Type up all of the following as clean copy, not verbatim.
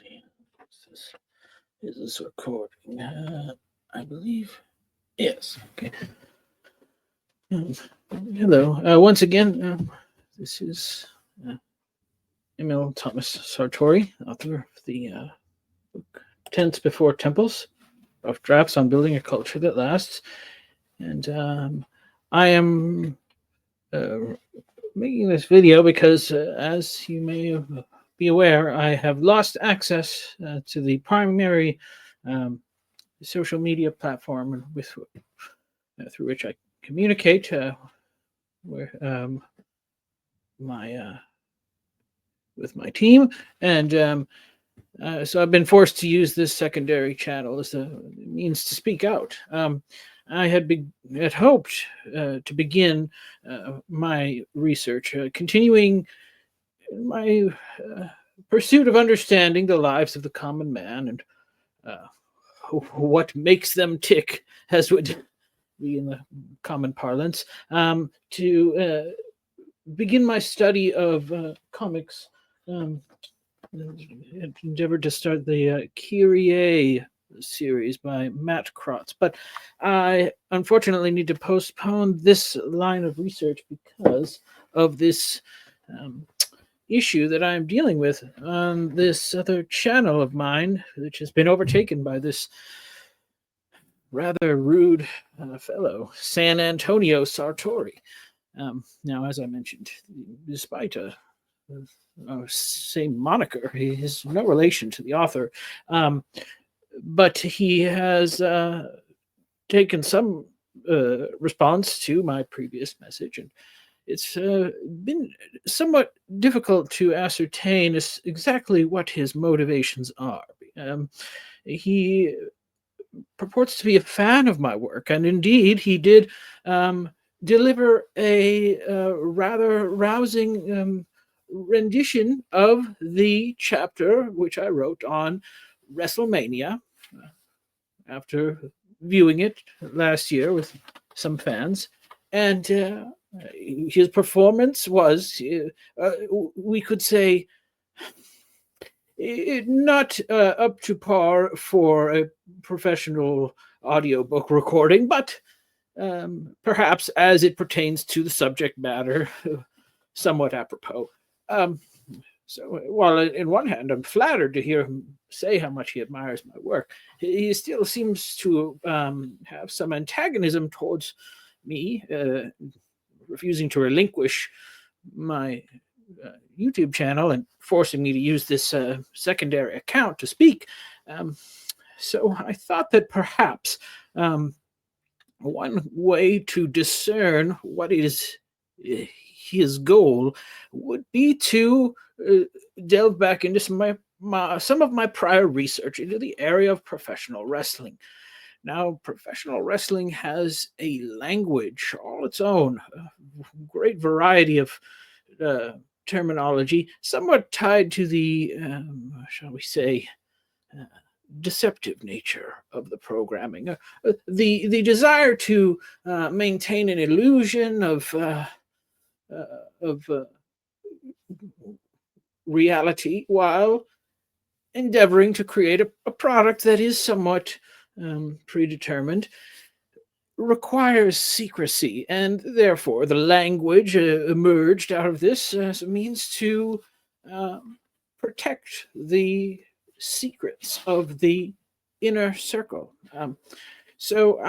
see. Is this recording? I believe. Yes. Okay. Hello. Once again, this is M.L Thomas Sartori, author of the book Tents Before Temples, Rough Drafts on Building a Culture That Lasts. And I am making this video because, as you may be aware, I have lost access to the primary social media platform through which I communicate with my team, and so I've been forced to use this secondary channel as a means to speak out. I had hoped to begin my research, continuing my pursuit of understanding the lives of the common man and what makes them tick, as would be in the common parlance, to begin my study of comics. Endeavored to start the Kyrie series by Matt Krotz, but I unfortunately need to postpone this line of research because of this issue that I'm dealing with on this other channel of mine, which has been overtaken by this rather rude fellow, San Antonio Sartori. Now, as I mentioned, despite same moniker, he has no relation to the author, but he has taken some response to my previous message, and it's been somewhat difficult to ascertain exactly what his motivations are. He purports to be a fan of my work, and indeed he did deliver a rather rousing rendition of the chapter which I wrote on WrestleMania after viewing it last year with some fans, and his performance was, we could say, not up to par for a professional audiobook recording, but perhaps as it pertains to the subject matter, somewhat apropos. So while in one hand I'm flattered to hear him say how much he admires my work, he still seems to have some antagonism towards me, refusing to relinquish my YouTube channel and forcing me to use this secondary account to speak. So I thought that perhaps one way to discern what is his goal would be to delve back into some of my prior research into the area of professional wrestling. Now, professional wrestling has a language all its own, a great variety of terminology, somewhat tied to the, shall we say, deceptive nature of the programming. The desire to maintain an illusion of reality while endeavoring to create a product that is somewhat predetermined requires secrecy, and therefore the language emerged out of this as a means to protect the secrets of the inner circle. So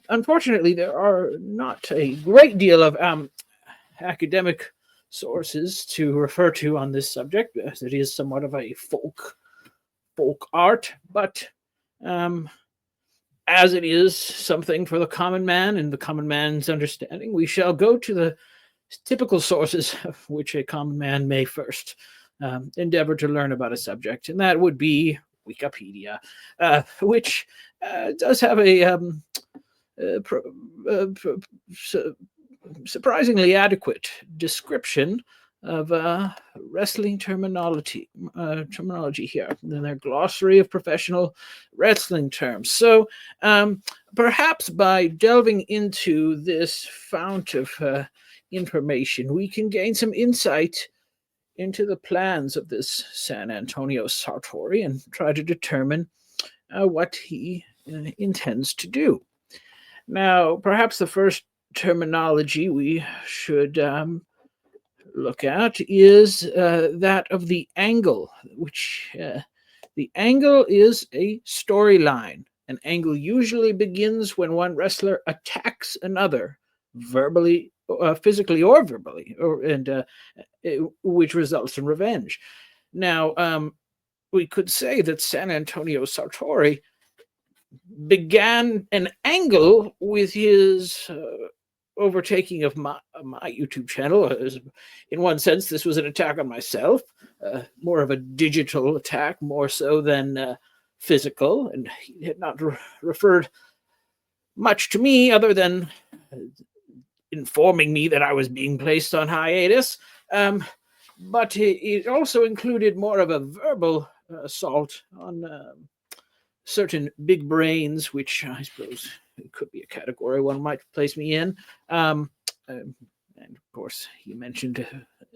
unfortunately, there are not a great deal of academic sources to refer to on this subject, as it is somewhat of a folk art, but as it is something for the common man and the common man's understanding, we shall go to the typical sources of which a common man may first endeavor to learn about a subject, and that would be Wikipedia, which does have a surprisingly adequate description of wrestling terminology here in their glossary of professional wrestling terms. So perhaps by delving into this fount of information, we can gain some insight into the plans of this San Antonio Sartori and try to determine what he intends to do. Now, perhaps the first terminology we should look at is that of the angle, which the angle is a storyline. An angle usually begins when one wrestler attacks another, verbally, physically, or verbally, which results in revenge. Now, we could say that San Antonio Sartori began an angle with his overtaking of my YouTube channel. In one sense, this was an attack on myself, more of a digital attack, more so than physical, and he had not referred much to me other than informing me that I was being placed on hiatus. But it also included more of a verbal assault on certain big brains, which I suppose could be a category one might place me in. And of course, he mentioned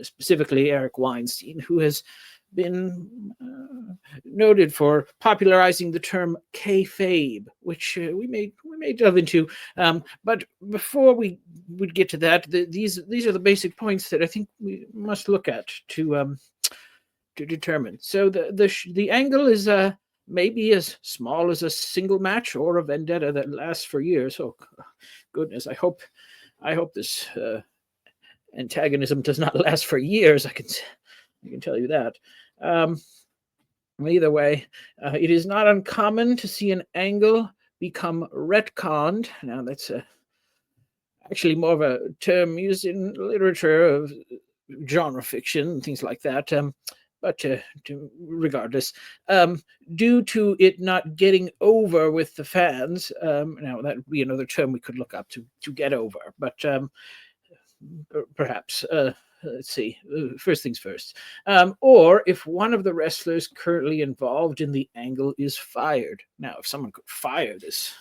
specifically Eric Weinstein, who has been noted for popularizing the term kayfabe, which we may delve into. But before we would get to that, these are the basic points that I think we must look at to determine. So the angle is maybe as small as a single match or a vendetta that lasts for years. Oh goodness, I hope this antagonism does not last for years. I can tell you that. Either way, it is not uncommon to see an angle become retconned. Now that's actually more of a term used in literature of genre fiction and things like that. But regardless, due to it not getting over with the fans, now that would be another term we could look up to get over. But perhaps, let's see, first things first. Or if one of the wrestlers currently involved in the angle is fired. Now, if someone could fire this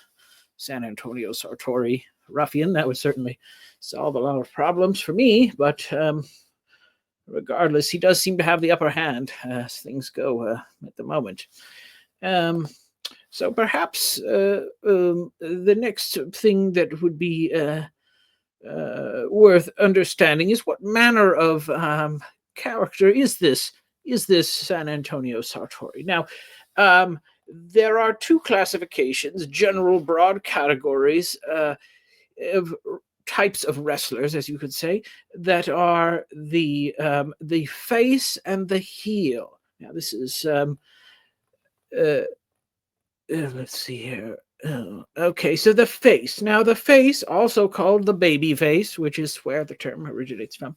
San Antonio Sartori ruffian, that would certainly solve a lot of problems for me. But regardless, he does seem to have the upper hand as things go at the moment. So perhaps the next thing that would be worth understanding is what manner of character is this San Antonio Sartori. Now, there are two classifications, general broad categories of types of wrestlers, as you could say, that are the face and the heel. Now, this is let's see here. Okay, so the face. Now, the face, also called the baby face, which is where the term originates from,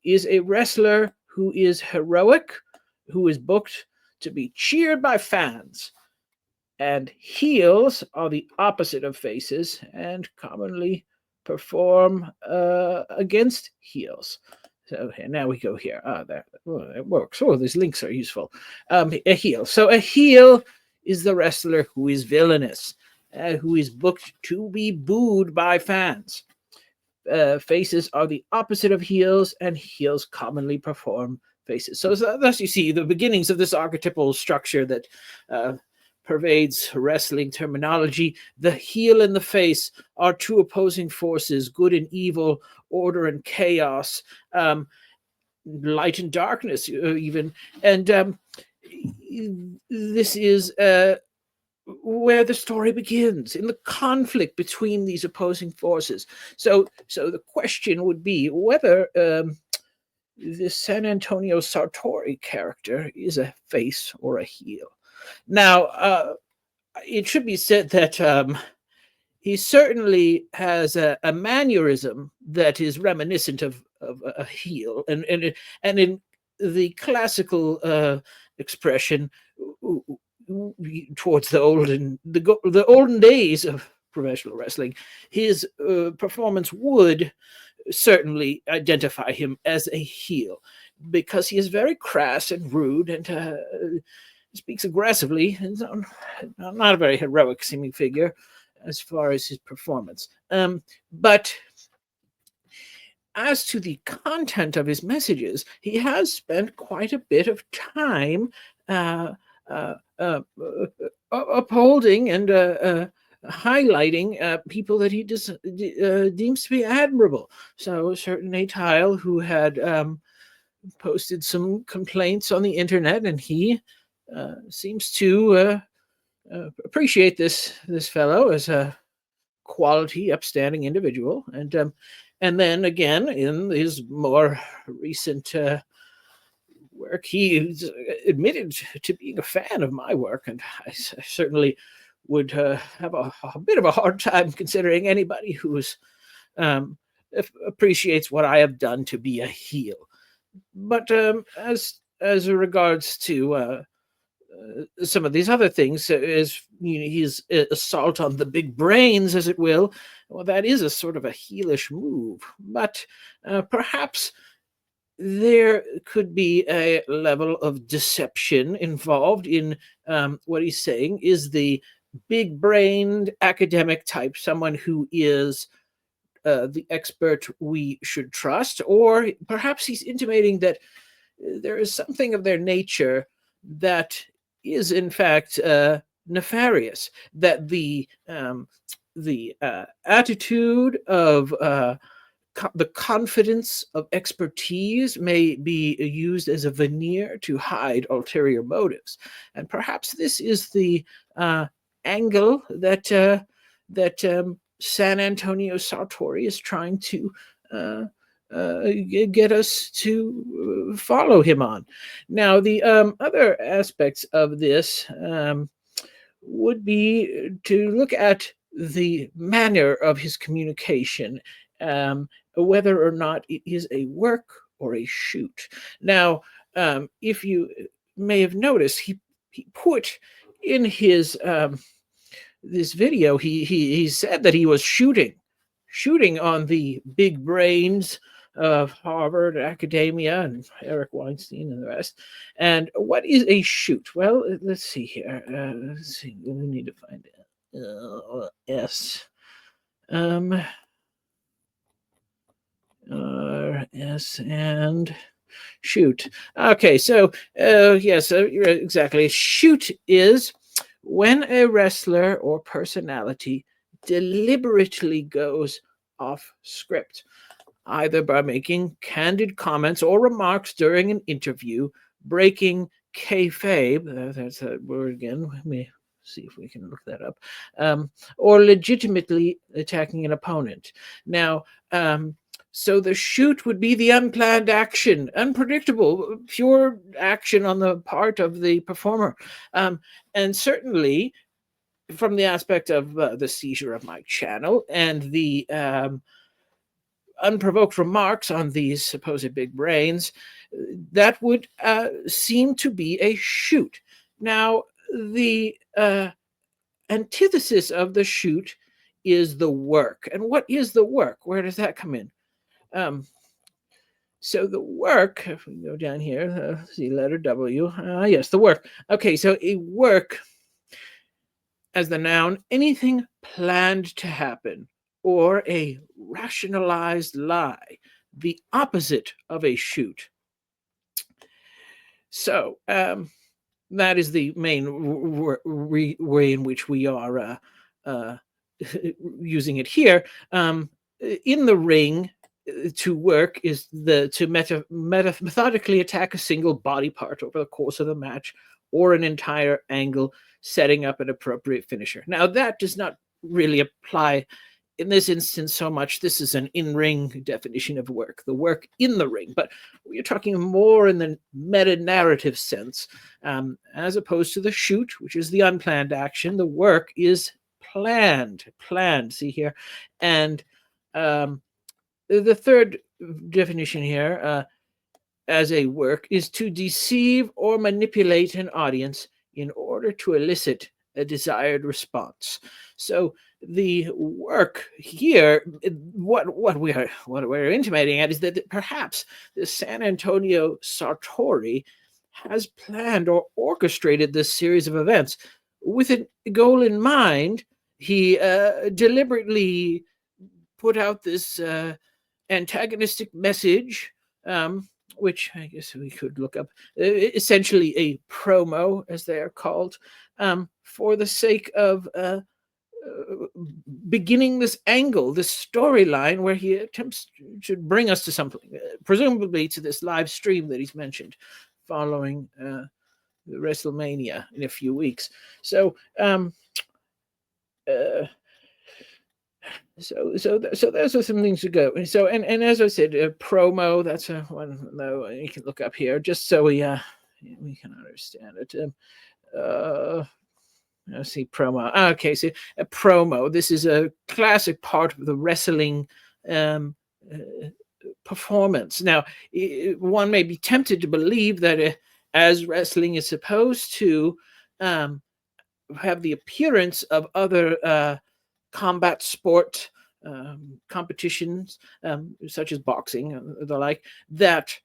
is a wrestler who is heroic, who is booked to be cheered by fans. And heels are the opposite of faces and commonly perform against heels. So now we go here. It works. Oh, these links are useful. A heel. So a heel is the wrestler who is villainous, who is booked to be booed by fans. Faces are the opposite of heels, and heels commonly perform faces. So thus you see the beginnings of this archetypal structure that pervades wrestling terminology. The heel and the face are two opposing forces, good and evil, order and chaos, light and darkness even. And this is where the story begins, in the conflict between these opposing forces. So the question would be whether this San Antonio Sartori character is a face or a heel. Now, it should be said that he certainly has a mannerism that is reminiscent of a heel, and in the classical expression towards the olden days of professional wrestling, his performance would certainly identify him as a heel, because he is very crass and rude and speaks aggressively, and not a very heroic seeming figure as far as his performance. But as to the content of his messages, he has spent quite a bit of time uh, uh, uh, upholding and highlighting people that he deems to be admirable. So, a certain Tile who had posted some complaints on the internet, and he seems to appreciate this fellow as a quality, upstanding individual. And then again, in his more recent work, he admitted to being a fan of my work, and I certainly would have a bit of a hard time considering anybody who's appreciates what I have done to be a heel. But as regards to some of these other things, as his assault on the big brains, as it will, well, that is a sort of a heelish move. But perhaps there could be a level of deception involved in what he's saying. Is the big-brained academic type someone who is the expert we should trust, or perhaps he's intimating that there is something of their nature that is in fact nefarious, that the attitude of the confidence of expertise may be used as a veneer to hide ulterior motives. And perhaps this is the angle that San Antonio Sartori is trying to get us to follow him on. Now, the other aspects of this would be to look at the manner of his communication, whether or not it is a work or a shoot. Now, if you may have noticed, he put in his this video, he said that he was shooting on the big brains of Harvard, academia, and Eric Weinstein and the rest. And what is a shoot? Well, let's see here. Let's see. We need to find it. S. S and shoot. Okay, so yes, exactly. Shoot is when a wrestler or personality deliberately goes off script, either by making candid comments or remarks during an interview, breaking kayfabe, that's that word again, let me see if we can look that up, or legitimately attacking an opponent. Now, so the shoot would be the unplanned action, unpredictable, pure action on the part of the performer. And certainly, from the aspect of the seizure of my channel and the unprovoked remarks on these supposed big brains, that would seem to be a shoot. Now, the antithesis of the shoot is the work. And what is the work? Where does that come in? So the work, if we go down here, see letter W. Yes, the work. Okay, so a work as the noun, anything planned to happen, or a rationalized lie, the opposite of a shoot. So that is the main way in which we are using it here. In the ring, to work is to methodically attack a single body part over the course of the match or an entire angle, setting up an appropriate finisher. Now, that does not really apply in this instance so much. This is an in-ring definition of work, the work in the ring, but we're talking more in the meta-narrative sense, as opposed to the shoot, which is the unplanned action. The work is planned, see here. And the third definition here, as a work, is to deceive or manipulate an audience in order to elicit a desired response. So the work here, what we're intimating at is that perhaps the San Antonio Sartori has planned or orchestrated this series of events with a goal in mind. He deliberately put out this antagonistic message, which I guess we could look up, essentially a promo, as they are called, for the sake of beginning this angle, this storyline where he attempts to bring us to something, presumably to this live stream that he's mentioned following WrestleMania in a few weeks. So, so those are some things to go. So, and as I said, promo. That's one though you can look up here, just so we can understand it. Let's see, promo. Okay, so a promo. This is a classic part of the wrestling performance. Now, one may be tempted to believe that as wrestling is supposed to have the appearance of other combat sport competitions, such as boxing and the like, that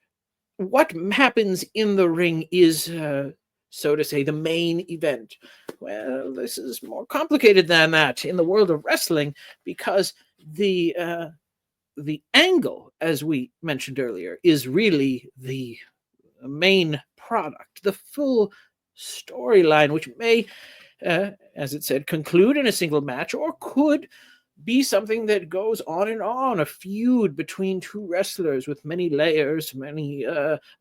what happens in the ring is so to say, the main event. Well, this is more complicated than that in the world of wrestling, because the angle, as we mentioned earlier, is really the main product, the full storyline, which may, as it said, conclude in a single match, or could be something that goes on, a feud between two wrestlers with many layers, many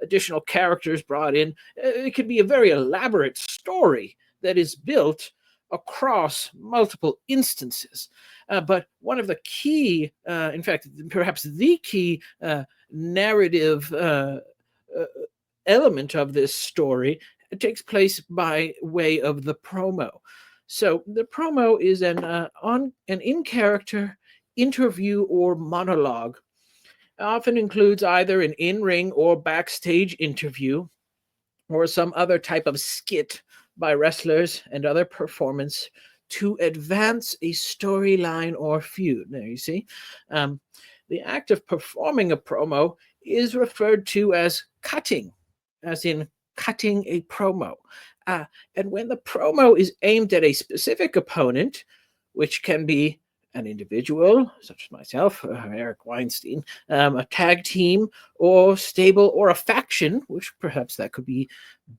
additional characters brought in. It could be a very elaborate story that is built across multiple instances. But one of the key, in fact, perhaps the key narrative element of this story takes place by way of the promo. So the promo is an in-character interview or monologue. It often includes either an in-ring or backstage interview, or some other type of skit by wrestlers and other performance to advance a storyline or feud. There you see. The act of performing a promo is referred to as cutting, as in cutting a promo. And when the promo is aimed at a specific opponent, which can be an individual, such as myself, Eric Weinstein, a tag team or stable, or a faction, which perhaps that could be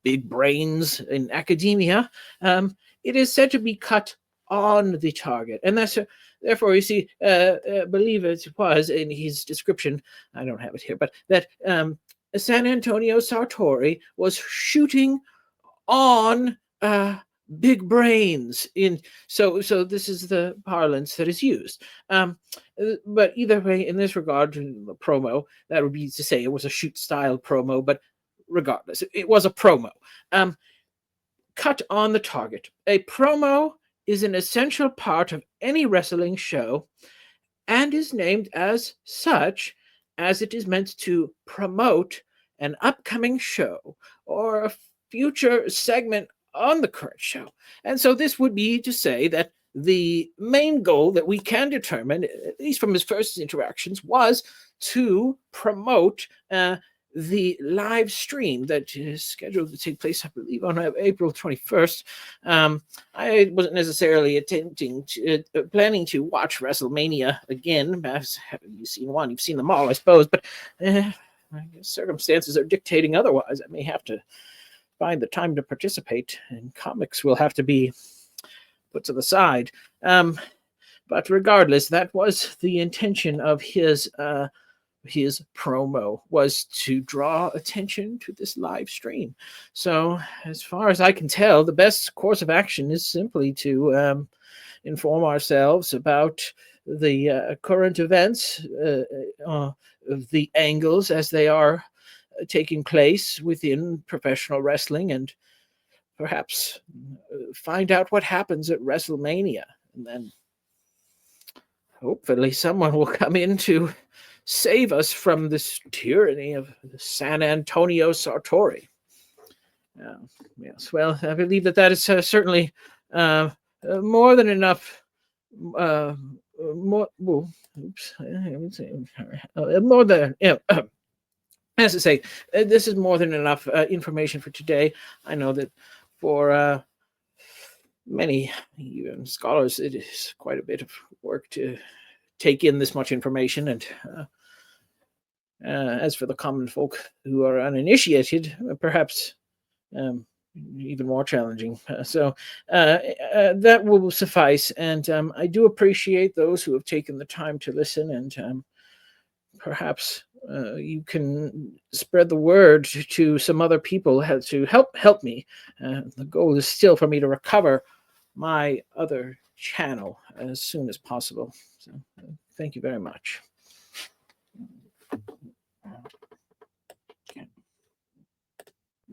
big brains in academia, it is said to be cut on the target. And that's therefore, you see, believe it was in his description, I don't have it here, but that San Antonio Sartori was shooting on big brains. So this is the parlance that is used. But either way, in this regard, the promo, that would be to say it was a shoot style promo, but regardless, it was a promo. Cut on the target. A promo is an essential part of any wrestling show and is named as such as it is meant to promote an upcoming show or a future segment on the current show. And so this would be to say that the main goal that we can determine, at least from his first interactions, was to promote the live stream that is scheduled to take place, I believe, on April 21st. I wasn't necessarily planning to watch WrestleMania again. You've seen one, you've seen them all, I suppose, but I guess circumstances are dictating otherwise. I may have to find the time to participate, and comics will have to be put to the side. But regardless, that was the intention of his promo, was to draw attention to this live stream. So as far as I can tell, the best course of action is simply to inform ourselves about the current events, of the angles as they are taking place within professional wrestling, and perhaps find out what happens at WrestleMania. And then hopefully someone will come in to save us from this tyranny of San Antonio Sartori. Yes, well, I believe that is certainly more than enough. More than, as I say, this is more than enough information for today. I know that for many even scholars, it is quite a bit of work to take in this much information, and As for the common folk who are uninitiated, perhaps even more challenging. That will suffice. And I do appreciate those who have taken the time to listen, and perhaps you can spread the word to some other people to help me. The goal is still for me to recover my other channel as soon as possible. So thank you very much.